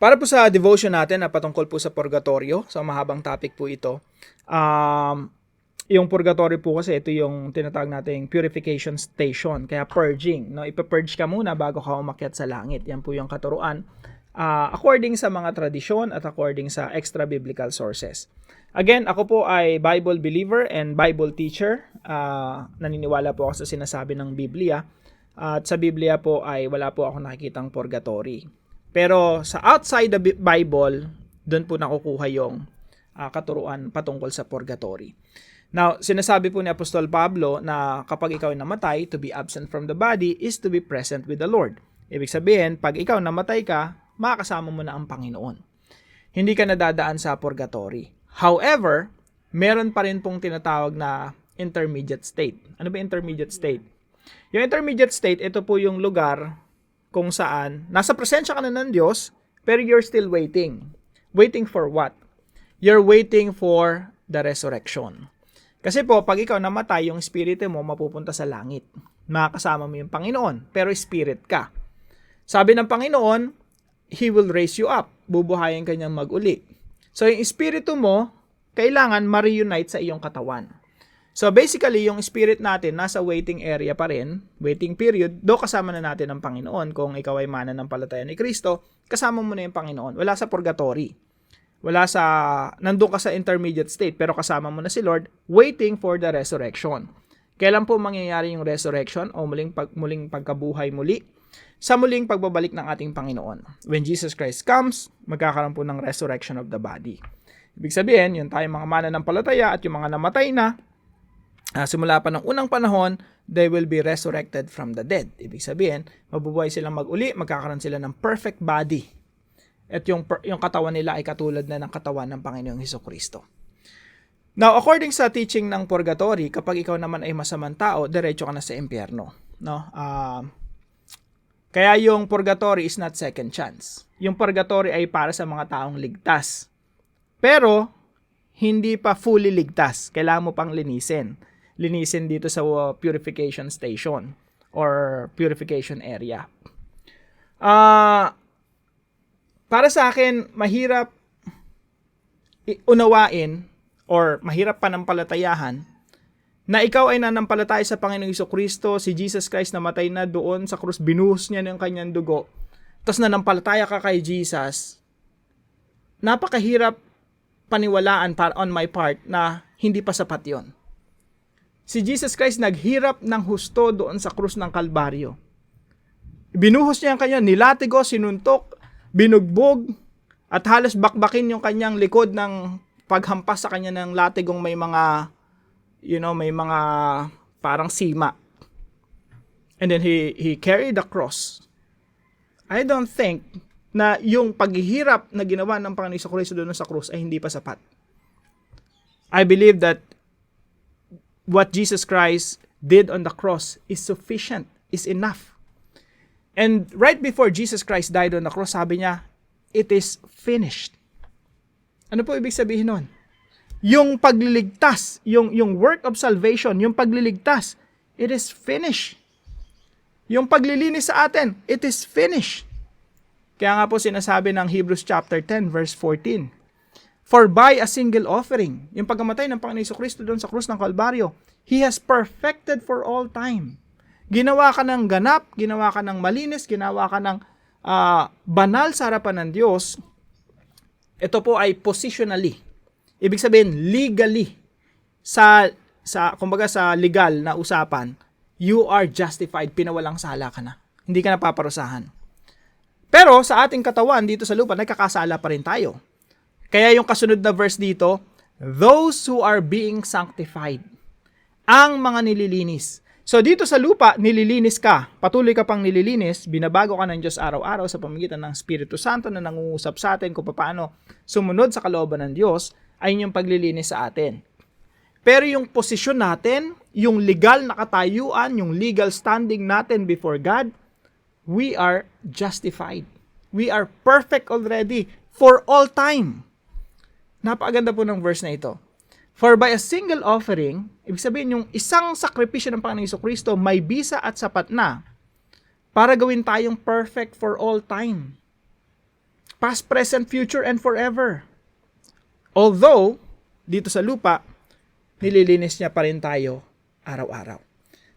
Para po sa devotion natin na patungkol po sa purgatorio, so mahabang topic po ito. Yung purgatorio po kasi ito yung tinatawag nating purification station, kaya purging. No? Ipa-purge ka muna bago ka umakyat sa langit. Yan po yung katuruan. According sa mga tradisyon at according sa extra biblical sources. Again, ako po ay Bible believer and Bible teacher. Naniniwala po ako sa sinasabi ng Biblia. At sa Biblia po ay wala po ako nakikitang purgatory. Pero sa outside the Bible, doon po nakukuha yung katuruan patungkol sa purgatory. Now, sinasabi po ni Apostol Pablo na kapag ikaw ay namatay, to be absent from the body is to be present with the Lord. Ibig sabihin, pag ikaw namatay ka, makakasama mo na ang Panginoon. Hindi ka nadadaan sa purgatory. However, meron pa rin pong tinatawag na intermediate state. Ano ba intermediate state? Yung intermediate state, ito po yung lugar kung saan nasa presensya ka na ng Diyos, pero you're still waiting. Waiting for what? You're waiting for the resurrection. Kasi po, pag ikaw namatay, yung spirit mo mapupunta sa langit. Makakasama mo yung Panginoon, pero spirit ka. Sabi ng Panginoon, He will raise you up. Bubuhayin ka niyang mag-uli. So, yung espiritu mo, kailangan ma-reunite sa iyong katawan. So, basically, yung spirit natin nasa waiting area pa rin, waiting period, do kasama na natin ang Panginoon. Kung ikaw ay mananampalataya ni Kristo, kasama mo na yung Panginoon. Wala sa purgatory. Wala sa, nandun ka sa intermediate state, pero kasama mo na si Lord, waiting for the resurrection. Kailan po mangyayari yung resurrection o muling pagkabuhay muli? Sa muling pagbabalik ng ating Panginoon. When Jesus Christ comes, magkakaroon po ng resurrection of the body. Ibig sabihin, yun tayo mga mananampalataya at yung mga namatay na, simula pa ng unang panahon, they will be resurrected from the dead. Ibig sabihin, mabubuhay silang mag-uli, magkakaroon sila ng perfect body. At yung katawan nila ay katulad na ng katawan ng Panginoong Hesukristo. Now, according sa teaching ng purgatory, kapag ikaw naman ay masamang tao, diretso ka na sa impyerno. No? Kaya yung purgatory is not second chance. Yung purgatory ay para sa mga taong ligtas. Pero, hindi pa fully ligtas. Kailangan mo pang linisin. Linisin dito sa purification station or purification area. Para sa akin, mahirap unawain or mahirap panampalatayahan na ikaw ay nanampalataya sa Panginoong Hesukristo, si Jesus Christ namatay na doon sa krus, binuhos niya ng kanyang dugo, tapos nanampalataya ka kay Jesus. Napakahirap paniwalaan on my part na hindi pa sapat yon. Si Jesus Christ naghirap ng husto doon sa krus ng Kalbaryo. Binuhos niya ang kanya, nilatigo, sinuntok, binugbog, at halos bakbakin yung kanyang likod ng paghampas sa kanya ng latigong may mga, may mga parang sima. And then he carried the cross. I don't think na yung paghihirap na ginawa ng Panginoon Hesukristo doon sa krus ay hindi pa sapat. I believe that what Jesus Christ did on the cross is sufficient, is enough. And right before Jesus Christ died on the cross, sabi niya, it is finished. Ano po ibig sabihin nun? Yung pagliligtas, yung work of salvation, yung pagliligtas, it is finished. Yung paglilinis sa atin, it is finished. Kaya nga po sinasabi ng Hebrews chapter 10 verse 14, for by a single offering, yung pagkamatay ng Panginoon Hesukristo doon sa krus ng Kalbaryo, He has perfected for all time. Ginawa ka ng ganap, ginawa ka ng malinis, ginawa ka ng banal sa harapan ng Diyos. Ito po ay positionally. Ibig sabihin, legally. Kumbaga sa legal na usapan, you are justified, pinawalang sala ka na. Hindi ka napaparusahan. Pero sa ating katawan dito sa lupa, nagkakasala pa rin tayo. Kaya yung kasunod na verse dito, those who are being sanctified, ang mga nililinis. So dito sa lupa, nililinis ka. Patuloy ka pang nililinis, binabago ka ng Diyos araw-araw sa pamamagitan ng Espiritu Santo na nangungusap sa atin kung paano sumunod sa kalooban ng Diyos, ay yung paglilinis sa atin. Pero yung posisyon natin, yung legal na katayuan, yung legal standing natin before God, we are justified. We are perfect already for all time. Napakaganda po ng verse na ito. For by a single offering, ibig sabihin yung isang sakripisyo ng Panginoong Hesukristo may bisa at sapat na para gawin tayong perfect for all time. Past, present, future, and forever. Although, dito sa lupa, nililinis niya pa rin tayo araw-araw.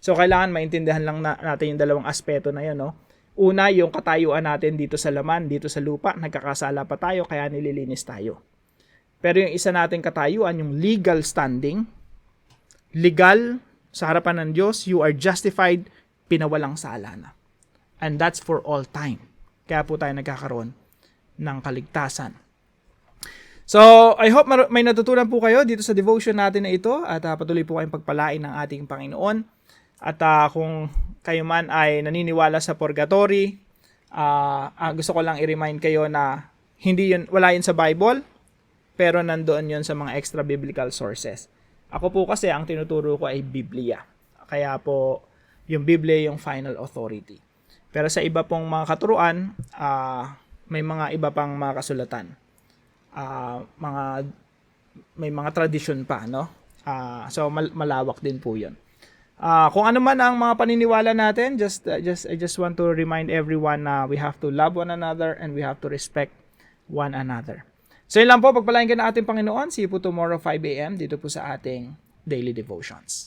So, kailangan maintindihan lang natin yung dalawang aspeto na yun, no? Una, yung katayuan natin dito sa laman, dito sa lupa, nagkakasala pa tayo, kaya nililinis tayo. Pero yung isa nating katayuan, yung legal standing, legal sa harapan ng Diyos, you are justified, pinawalang sala na. And that's for all time. Kaya po tayo nagkakaroon ng kaligtasan. So, I hope may natutunan po kayo dito sa devotion natin na ito at patuloy po kayong pagpalain ng ating Panginoon. At kung kayo man ay naniniwala sa purgatory, gusto ko lang i-remind kayo na wala yun sa Bible, pero nandoon yun sa mga extra biblical sources. Ako po kasi ang tinuturo ko ay Biblia. Kaya po yung Biblia yung final authority. Pero sa iba pong mga katuruan, may mga iba pang mga kasulatan. May mga tradition pa, no? So malawak din po 'yon. Kung ano man ang mga paniniwala natin, I just want to remind everyone na we have to love one another and we have to respect one another. So yun lang po, pagpalain ka ng ating Panginoon. See you po tomorrow 5 a.m. dito po sa ating Daily Devotions.